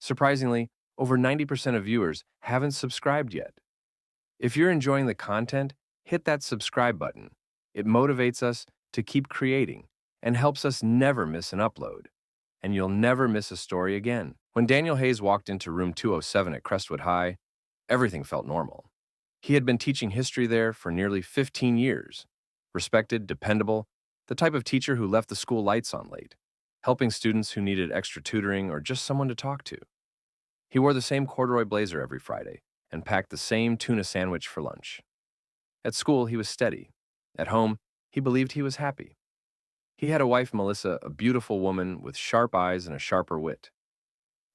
Surprisingly, over 90% of viewers haven't subscribed yet. If you're enjoying the content, hit that subscribe button. It motivates us to keep creating and helps us never miss an upload. And you'll never miss a story again. When Daniel Hayes walked into room 207 at Crestwood High, everything felt normal. He had been teaching history there for nearly 15 years. Respected, dependable, the type of teacher who left the school lights on late, helping students who needed extra tutoring or just someone to talk to. He wore the same corduroy blazer every Friday and packed the same tuna sandwich for lunch. At school, he was steady. At home, he believed he was happy. He had a wife, Melissa, a beautiful woman with sharp eyes and a sharper wit.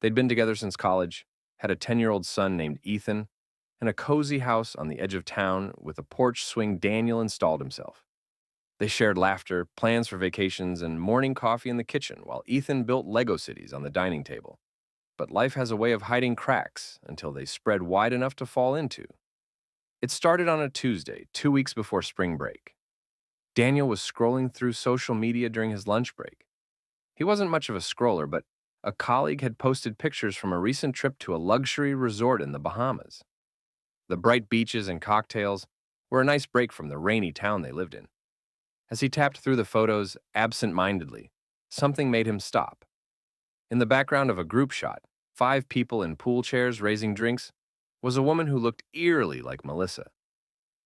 They'd been together since college, had a 10-year-old son named Ethan, and a cozy house on the edge of town with a porch swing Daniel installed himself. They shared laughter, plans for vacations, and morning coffee in the kitchen while Ethan built Lego cities on the dining table. But life has a way of hiding cracks until they spread wide enough to fall into. It started on a Tuesday, 2 weeks before spring break. Daniel was scrolling through social media during his lunch break. He wasn't much of a scroller, but a colleague had posted pictures from a recent trip to a luxury resort in the Bahamas. The bright beaches and cocktails were a nice break from the rainy town they lived in. As he tapped through the photos absent-mindedly, something made him stop. In the background of a group shot, 5 people in pool chairs raising drinks, was a woman who looked eerily like Melissa.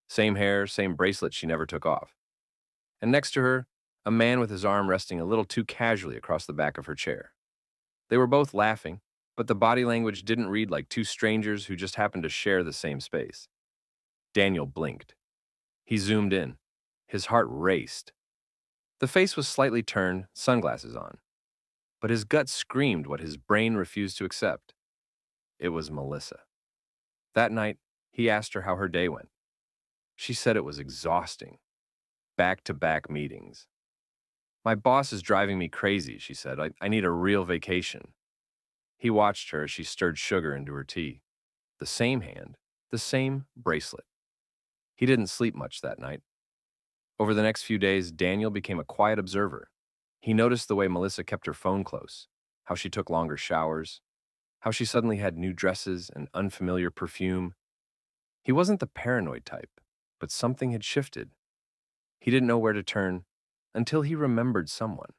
Same hair, same bracelet she never took off. And next to her, a man with his arm resting a little too casually across the back of her chair. They were both laughing, but the body language didn't read like two strangers who just happened to share the same space. Daniel blinked. He zoomed in. His heart raced. The face was slightly turned, sunglasses on. But his gut screamed what his brain refused to accept. It was Melissa. That night, he asked her how her day went. She said it was exhausting. Back-to-back meetings. My boss is driving me crazy, she said. I need a real vacation. He watched her as she stirred sugar into her tea. The same hand, the same bracelet. He didn't sleep much that night. Over the next few days, Daniel became a quiet observer. He noticed the way Melissa kept her phone close, how she took longer showers, how she suddenly had new dresses and unfamiliar perfume. He wasn't the paranoid type, but something had shifted. He didn't know where to turn until he remembered someone.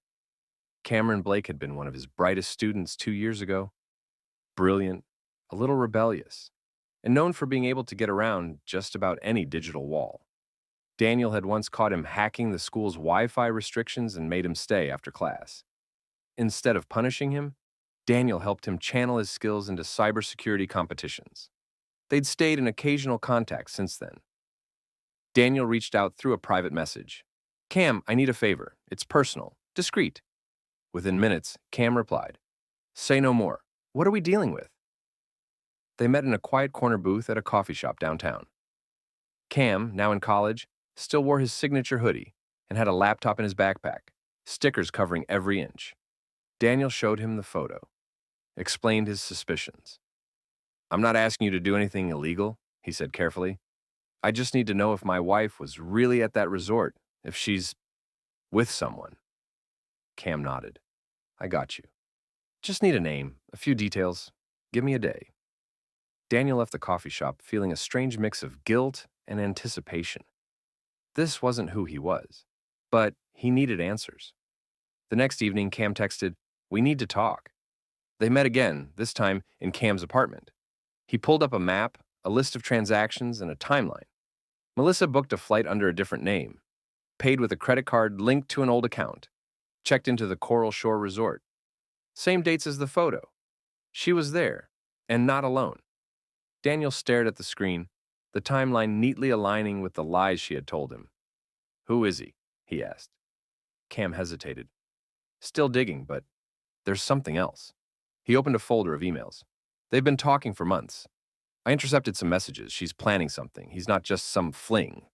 Cameron Blake had been one of his brightest students 2 years ago. Brilliant, a little rebellious, and known for being able to get around just about any digital wall. Daniel had once caught him hacking the school's Wi-Fi restrictions and made him stay after class. Instead of punishing him, Daniel helped him channel his skills into cybersecurity competitions. They'd stayed in occasional contact since then. Daniel reached out through a private message. Cam, I need a favor. It's personal, discreet. Within minutes, Cam replied, Say no more. What are we dealing with? They met in a quiet corner booth at a coffee shop downtown. Cam, now in college, still wore his signature hoodie and had a laptop in his backpack, stickers covering every inch. Daniel showed him the photo, explained his suspicions. I'm not asking you to do anything illegal, he said carefully. I just need to know if my wife was really at that resort, if she's with someone. Cam nodded. I got you. Just need a name, a few details. Give me a day. Daniel left the coffee shop feeling a strange mix of guilt and anticipation. This wasn't who he was, but he needed answers. The next evening, Cam texted, We need to talk. They met again, this time in Cam's apartment. He pulled up a map, a list of transactions, and a timeline. Melissa booked a flight under a different name, paid with a credit card linked to an old account, checked into the Coral Shore Resort. Same dates as the photo. She was there, and not alone. Daniel stared at the screen, the timeline neatly aligning with the lies she had told him. Who is he asked. Cam hesitated. Still digging, but there's something else. He opened a folder of emails. They've been talking for months. I intercepted some messages. She's planning something. He's not just some fling.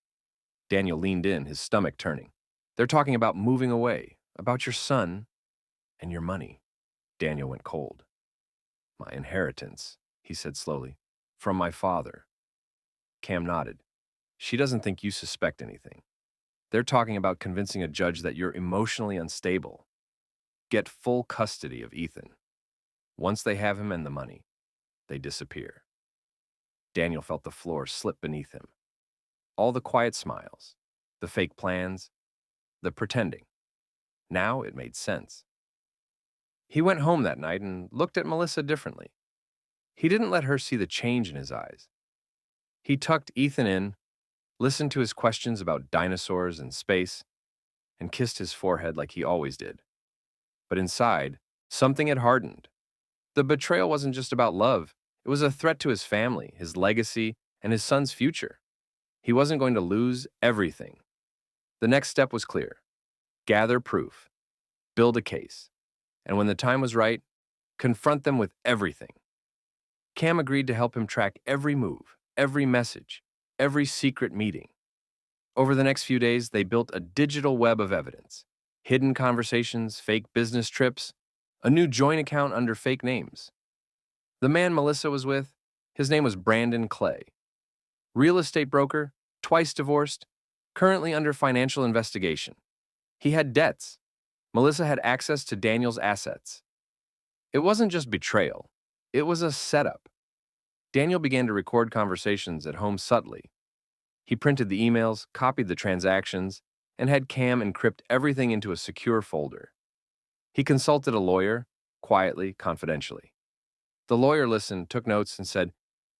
Daniel leaned in, his stomach turning. They're talking about moving away, about your son and your money. Daniel went cold. My inheritance, he said slowly, from my father. Cam nodded. She doesn't think you suspect anything. They're talking about convincing a judge that you're emotionally unstable. Get full custody of Ethan. Once they have him and the money, they disappear. Daniel felt the floor slip beneath him. All the quiet smiles, the fake plans, the pretending. Now it made sense. He went home that night and looked at Melissa differently. He didn't let her see the change in his eyes. He tucked Ethan in, listened to his questions about dinosaurs and space, and kissed his forehead like he always did. But inside, something had hardened. The betrayal wasn't just about love. It was a threat to his family, his legacy, and his son's future. He wasn't going to lose everything. The next step was clear. Gather proof, build a case, and when the time was right, confront them with everything. Cam agreed to help him track every move, every message, every secret meeting. Over the next few days, they built a digital web of evidence. Hidden conversations, fake business trips, a new joint account under fake names. The man Melissa was with, his name was Brandon Clay. Real estate broker, twice divorced, currently under financial investigation. He had debts. Melissa had access to Daniel's assets. It wasn't just betrayal. It was a setup. Daniel began to record conversations at home subtly. He printed the emails, copied the transactions, and had Cam encrypt everything into a secure folder. He consulted a lawyer, quietly, confidentially. The lawyer listened, took notes, and said,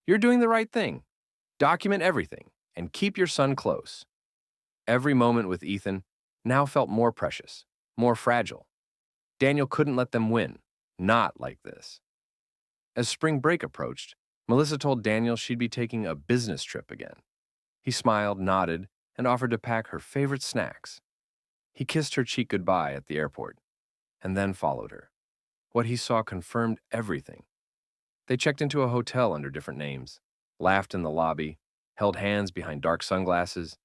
"You're doing the right thing. Document everything, and keep your son close." Every moment with Ethan now felt more precious, more fragile. Daniel couldn't let them win. Not like this. As spring break approached, Melissa told Daniel she'd be taking a business trip again. He smiled, nodded, and offered to pack her favorite snacks. He kissed her cheek goodbye at the airport, and then followed her. What he saw confirmed everything. They checked into a hotel under different names, laughed in the lobby, held hands behind dark sunglasses.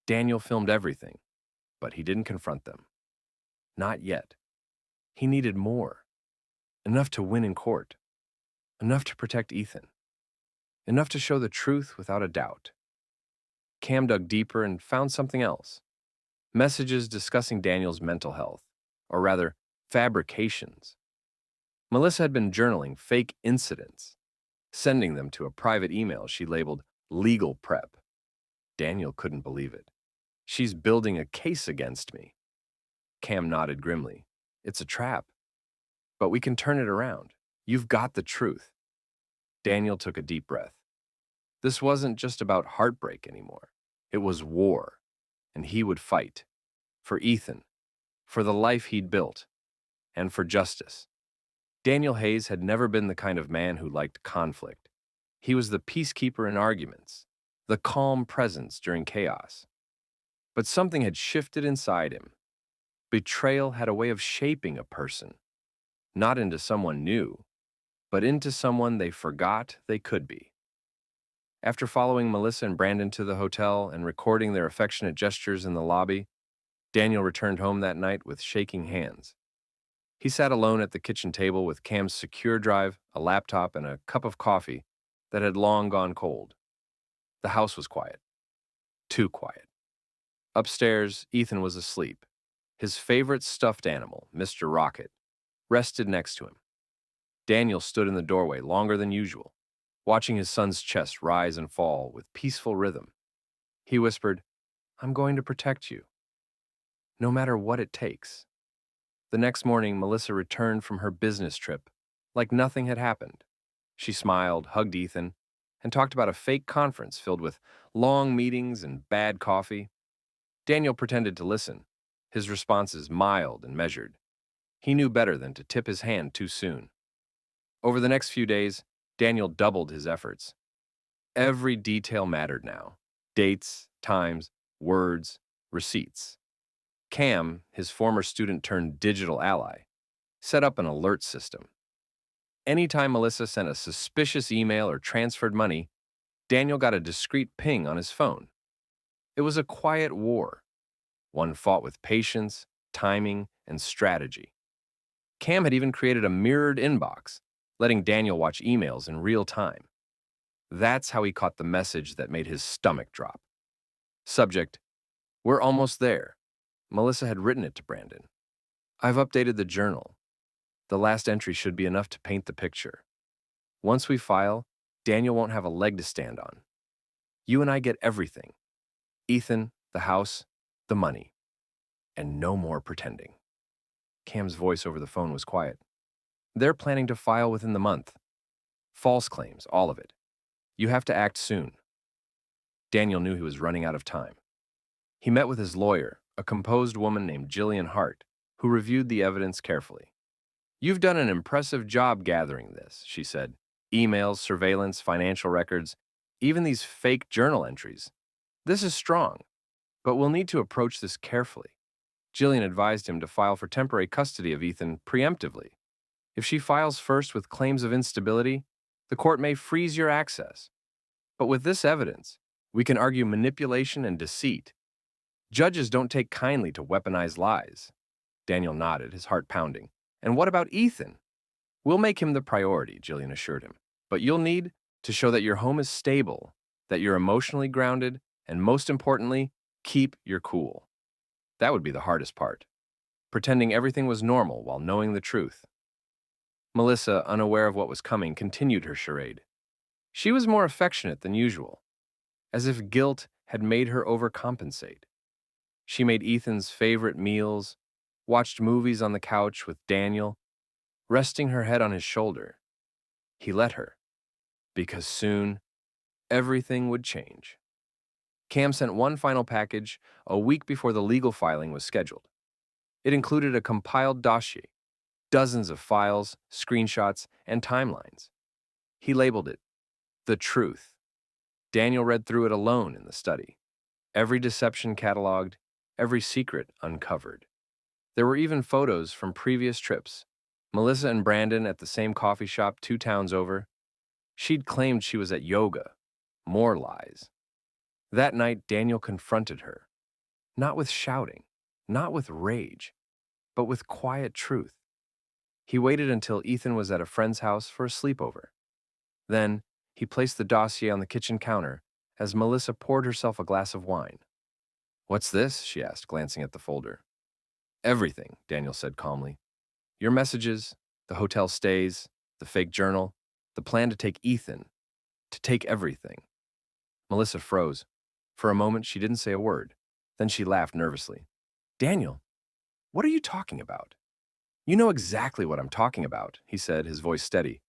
Daniel filmed everything, but he didn't confront them. Not yet. He needed more. Enough to win in court. Enough to protect Ethan. Enough to show the truth without a doubt. Cam dug deeper and found something else. Messages discussing Daniel's mental health, or rather, fabrications. Melissa had been journaling fake incidents, sending them to a private email she labeled legal prep. Daniel couldn't believe it. "She's building a case against me." Cam nodded grimly. "It's a trap. But we can turn it around. You've got the truth." Daniel took a deep breath. This wasn't just about heartbreak anymore. It was war, and he would fight. For Ethan, for the life he'd built, and for justice. Daniel Hayes had never been the kind of man who liked conflict. He was the peacekeeper in arguments, the calm presence during chaos. But something had shifted inside him. Betrayal had a way of shaping a person, not into someone new, but into someone they forgot they could be. After following Melissa and Brandon to the hotel and recording their affectionate gestures in the lobby, Daniel returned home that night with shaking hands. He sat alone at the kitchen table with Cam's secure drive, a laptop, and a cup of coffee that had long gone cold. The house was quiet. Too quiet. Upstairs, Ethan was asleep. His favorite stuffed animal, Mr. Rocket, rested next to him. Daniel stood in the doorway longer than usual, watching his son's chest rise and fall with peaceful rhythm. He whispered, "I'm going to protect you, no matter what it takes." The next morning, Melissa returned from her business trip like nothing had happened. She smiled, hugged Ethan, and talked about a fake conference filled with long meetings and bad coffee. Daniel pretended to listen, his responses mild and measured. He knew better than to tip his hand too soon. Over the next few days, Daniel doubled his efforts. Every detail mattered now. Dates, times, words, receipts. Cam, his former student turned digital ally, set up an alert system. Anytime Melissa sent a suspicious email or transferred money, Daniel got a discreet ping on his phone. It was a quiet war, one fought with patience, timing, and strategy. Cam had even created a mirrored inbox, letting Daniel watch emails in real time. That's how he caught the message that made his stomach drop. Subject, "We're almost there." Melissa had written it to Brandon. "I've updated the journal. The last entry should be enough to paint the picture. Once we file, Daniel won't have a leg to stand on. You and I get everything. Ethan, the house, the money. And no more pretending. Cam's voice over the phone was quiet. They're planning to file within the month. False claims, all of it. You have to act soon. Daniel knew he was running out of time. He met with his lawyer, a composed woman named Jillian Hart, who reviewed the evidence carefully. You've done an impressive job gathering this, she said. Emails, surveillance, financial records, even these fake journal entries. This is strong, but we'll need to approach this carefully. Jillian advised him to file for temporary custody of Ethan preemptively. If she files first with claims of instability, the court may freeze your access. But with this evidence, we can argue manipulation and deceit. Judges don't take kindly to weaponized lies. Daniel nodded, his heart pounding. And what about Ethan? We'll make him the priority, Jillian assured him. But you'll need to show that your home is stable, that you're emotionally grounded, and most importantly, keep your cool. That would be the hardest part. Pretending everything was normal while knowing the truth. Melissa, unaware of what was coming, continued her charade. She was more affectionate than usual, as if guilt had made her overcompensate. She made Ethan's favorite meals, watched movies on the couch with Daniel, resting her head on his shoulder. He let her, because soon everything would change. Cam sent one final package a week before the legal filing was scheduled. It included a compiled dossier, dozens of files, screenshots, and timelines. He labeled it, The Truth. Daniel read through it alone in the study. Every deception cataloged, every secret uncovered. There were even photos from previous trips. Melissa and Brandon at the same coffee shop 2 towns over. She'd claimed she was at yoga. More lies. That night, Daniel confronted her. Not with shouting, not with rage, but with quiet truth. He waited until Ethan was at a friend's house for a sleepover. Then, he placed the dossier on the kitchen counter as Melissa poured herself a glass of wine. "What's this?" she asked, glancing at the folder. "Everything," Daniel said calmly. "Your messages, the hotel stays, the fake journal, the plan to take Ethan, to take everything." Melissa froze. For a moment, she didn't say a word. Then she laughed nervously. "Daniel, what are you talking about?" "You know exactly what I'm talking about," he said, his voice steady.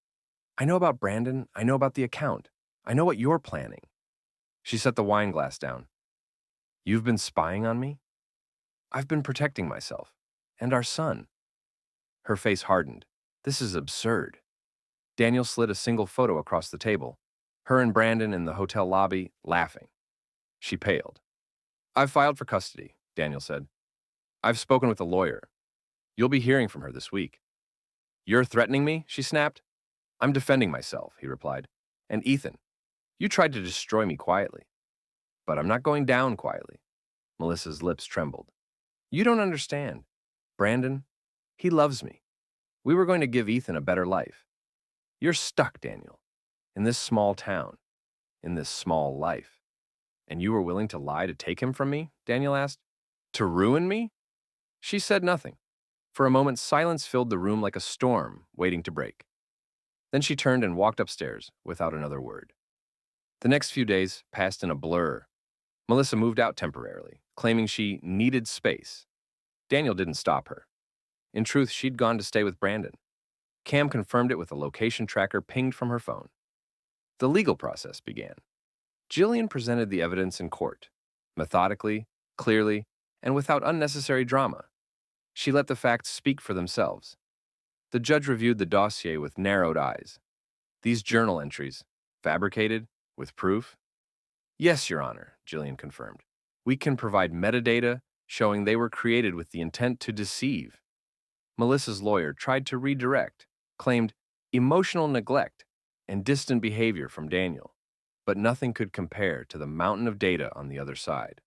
"I know about Brandon. I know about the account. I know what you're planning." She set the wine glass down. "You've been spying on me?" "I've been protecting myself. And our son." Her face hardened. "This is absurd." Daniel slid a single photo across the table. Her and Brandon in the hotel lobby, laughing. She paled. "I've filed for custody," Daniel said. "I've spoken with a lawyer. You'll be hearing from her this week." "You're threatening me?" she snapped. "I'm defending myself," he replied. "And Ethan, you tried to destroy me quietly. But I'm not going down quietly." Melissa's lips trembled. "You don't understand. Brandon, he loves me. We were going to give Ethan a better life. You're stuck, Daniel, in this small town, in this small life. And you were willing to lie to take him from me?" Daniel asked. "To ruin me?" She said nothing. For a moment, silence filled the room like a storm waiting to break. Then she turned and walked upstairs without another word. The next few days passed in a blur. Melissa moved out temporarily, claiming she needed space. Daniel didn't stop her. In truth, she'd gone to stay with Brandon. Cam confirmed it with a location tracker pinged from her phone. The legal process began. Jillian presented the evidence in court, methodically, clearly, and without unnecessary drama. She let the facts speak for themselves. The judge reviewed the dossier with narrowed eyes. These journal entries, fabricated, with proof? "Yes, Your Honor," Jillian confirmed. "We can provide metadata showing they were created with the intent to deceive." Melissa's lawyer tried to redirect, claimed emotional neglect and distant behavior from Daniel, but nothing could compare to the mountain of data on the other side.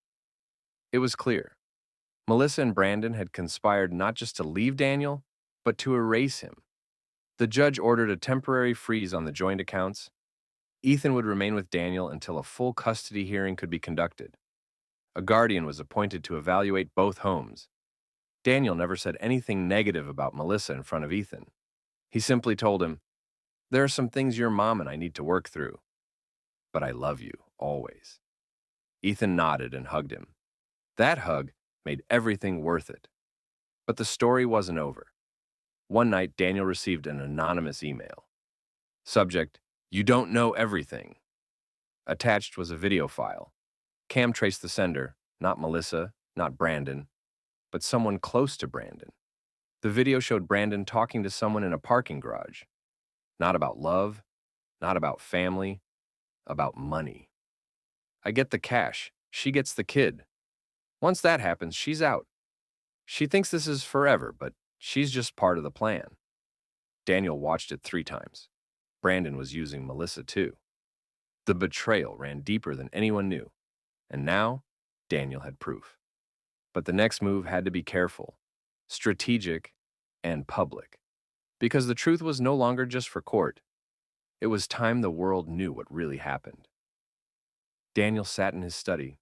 It was clear. Melissa and Brandon had conspired not just to leave Daniel, but to erase him. The judge ordered a temporary freeze on the joint accounts. Ethan would remain with Daniel until a full custody hearing could be conducted. A guardian was appointed to evaluate both homes. Daniel never said anything negative about Melissa in front of Ethan. He simply told him, "There are some things your mom and I need to work through, but I love you, always." Ethan nodded and hugged him. That hug made everything worth it. But the story wasn't over. One night, Daniel received an anonymous email. Subject, "You don't know everything." Attached was a video file. Cam traced the sender, not Melissa, not Brandon, but someone close to Brandon. The video showed Brandon talking to someone in a parking garage. Not about love, not about family, about money. "I get the cash, she gets the kid. Once that happens, she's out. She thinks this is forever, but she's just part of the plan." Daniel watched it 3 times. Brandon was using Melissa too. The betrayal ran deeper than anyone knew, and now Daniel had proof. But the next move had to be careful, strategic, and public, because the truth was no longer just for court. It was time the world knew what really happened. Daniel sat in his study.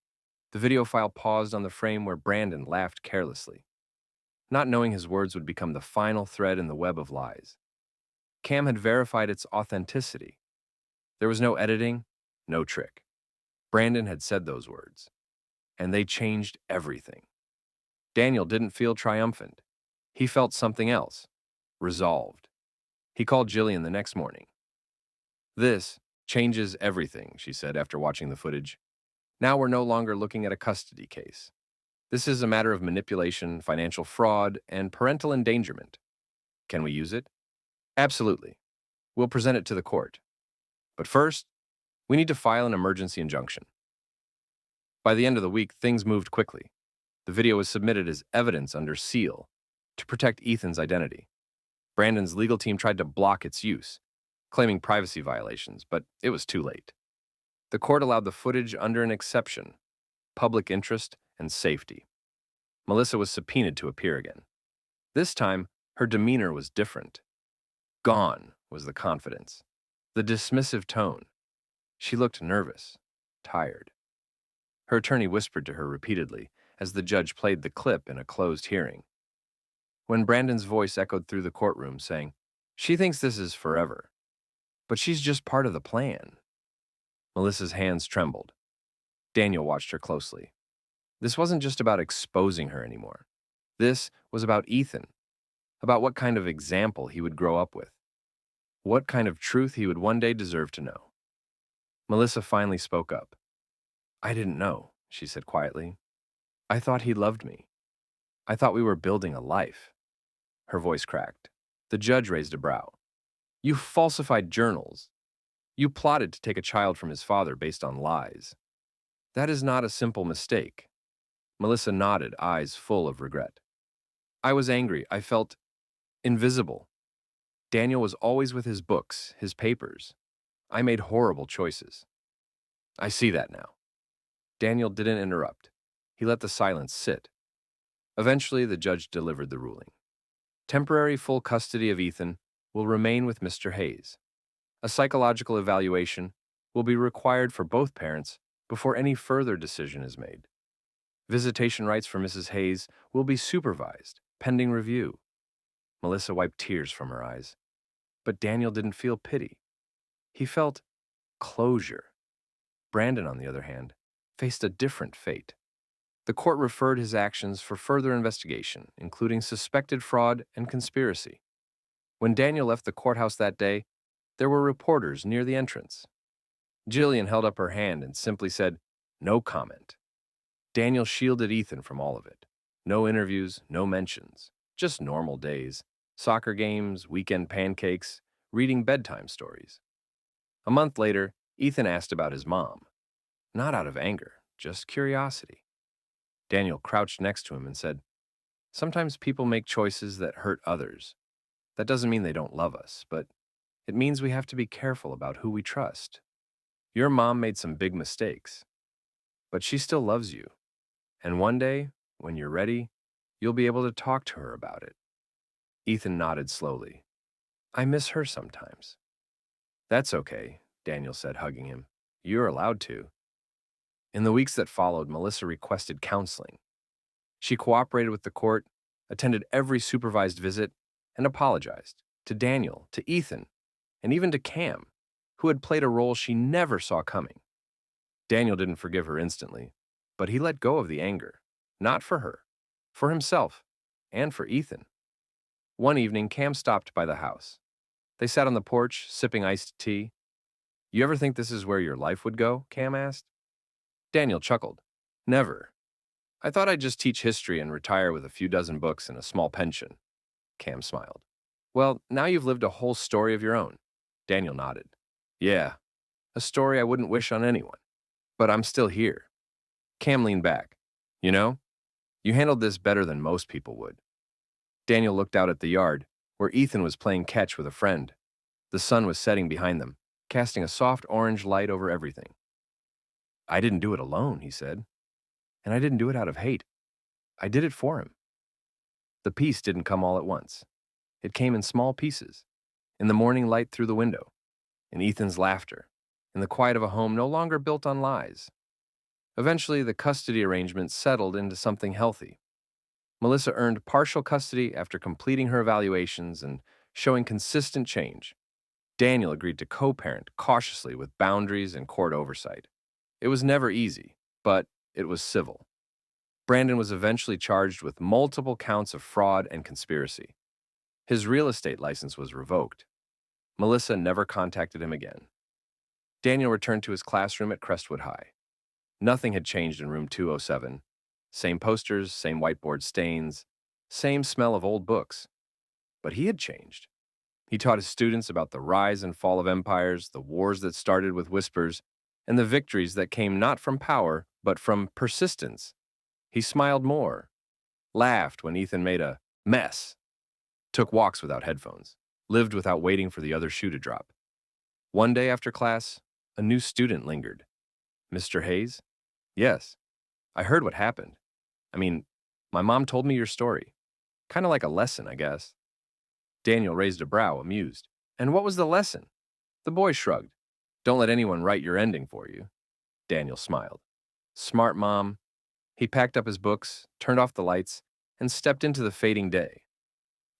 The video file paused on the frame where Brandon laughed carelessly, not knowing his words would become the final thread in the web of lies. Cam had verified its authenticity. There was no editing, no trick. Brandon had said those words, and they changed everything. Daniel didn't feel triumphant. He felt something else, resolved. He called Jillian the next morning. "This changes everything," she said after watching the footage. "Now we're no longer looking at a custody case. This is a matter of manipulation, financial fraud, and parental endangerment. Can we use it?" "Absolutely. We'll present it to the court. But first, we need to file an emergency injunction." By the end of the week, things moved quickly. The video was submitted as evidence under seal to protect Ethan's identity. Brandon's legal team tried to block its use, claiming privacy violations, but it was too late. The court allowed the footage under an exception: public interest and safety. Melissa was subpoenaed to appear again. This time, her demeanor was different. Gone was the confidence, the dismissive tone. She looked nervous, tired. Her attorney whispered to her repeatedly as the judge played the clip in a closed hearing. When Brandon's voice echoed through the courtroom saying, "She thinks this is forever, but she's just part of the plan." Melissa's hands trembled. Daniel watched her closely. This wasn't just about exposing her anymore. This was about Ethan, about what kind of example he would grow up with, what kind of truth he would one day deserve to know. Melissa finally spoke up. "I didn't know," she said quietly. "I thought he loved me. I thought we were building a life." Her voice cracked. The judge raised a brow. "You falsified journals. You plotted to take a child from his father based on lies. That is not a simple mistake." Melissa nodded, eyes full of regret. "I was angry. I felt invisible. Daniel was always with his books, his papers. I made horrible choices. I see that now." Daniel didn't interrupt. He let the silence sit. Eventually, the judge delivered the ruling. Temporary full custody of Ethan will remain with Mr. Hayes. A psychological evaluation will be required for both parents before any further decision is made. Visitation rights for Mrs. Hayes will be supervised, pending review. Melissa wiped tears from her eyes. But Daniel didn't feel pity. He felt closure. Brandon, on the other hand, faced a different fate. The court referred his actions for further investigation, including suspected fraud and conspiracy. When Daniel left the courthouse that day, there were reporters near the entrance. Jillian held up her hand and simply said, "No comment." Daniel shielded Ethan from all of it. No interviews, no mentions, just normal days, soccer games, weekend pancakes, reading bedtime stories. A month later, Ethan asked about his mom. Not out of anger, just curiosity. Daniel crouched next to him and said, "Sometimes people make choices that hurt others. That doesn't mean they don't love us, but it means we have to be careful about who we trust. Your mom made some big mistakes, but she still loves you. And one day, when you're ready, you'll be able to talk to her about it." Ethan nodded slowly. "I miss her sometimes." "That's okay," Daniel said, hugging him. "You're allowed to." In the weeks that followed, Melissa requested counseling. She cooperated with the court, attended every supervised visit, and apologized. to Daniel, to Ethan, and even to Cam, who had played a role she never saw coming. Daniel didn't forgive her instantly, but he let go of the anger, not for her, for himself, and for Ethan. One evening, Cam stopped by the house. They sat on the porch, sipping iced tea. "You ever think this is where your life would go?" Cam asked. Daniel chuckled. "Never. I thought I'd just teach history and retire with a few dozen books and a small pension." Cam smiled. "Well, now you've lived a whole story of your own." Daniel nodded. "Yeah, a story I wouldn't wish on anyone. But I'm still here." Cam leaned back. "You know, you handled this better than most people would." Daniel looked out at the yard, where Ethan was playing catch with a friend. The sun was setting behind them, casting a soft orange light over everything. "I didn't do it alone," he said. "And I didn't do it out of hate. I did it for him." The peace didn't come all at once. It came in small pieces, in the morning light through the window, in Ethan's laughter, in the quiet of a home no longer built on lies. Eventually, the custody arrangement settled into something healthy. Melissa earned partial custody after completing her evaluations and showing consistent change. Daniel agreed to co-parent cautiously with boundaries and court oversight. It was never easy, but it was civil. Brandon was eventually charged with multiple counts of fraud and conspiracy. His real estate license was revoked. Melissa never contacted him again. Daniel returned to his classroom at Crestwood High. Nothing had changed in room 207. Same posters, same whiteboard stains, same smell of old books. But he had changed. He taught his students about the rise and fall of empires, the wars that started with whispers, and the victories that came not from power, but from persistence. He smiled more, laughed when Ethan made a mess, took walks without headphones, lived without waiting for the other shoe to drop. One day after class, a new student lingered. "Mr. Hayes?" "Yes. I heard what happened. I mean, my mom told me your story. Kind of like a lesson, I guess." Daniel raised a brow, amused. "And what was the lesson?" The boy shrugged. "Don't let anyone write your ending for you." Daniel smiled. Smart mom. He packed up his books, turned off the lights, and stepped into the fading day.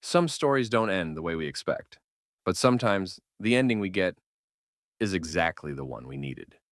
Some stories don't end the way we expect, but sometimes the ending we get is exactly the one we needed.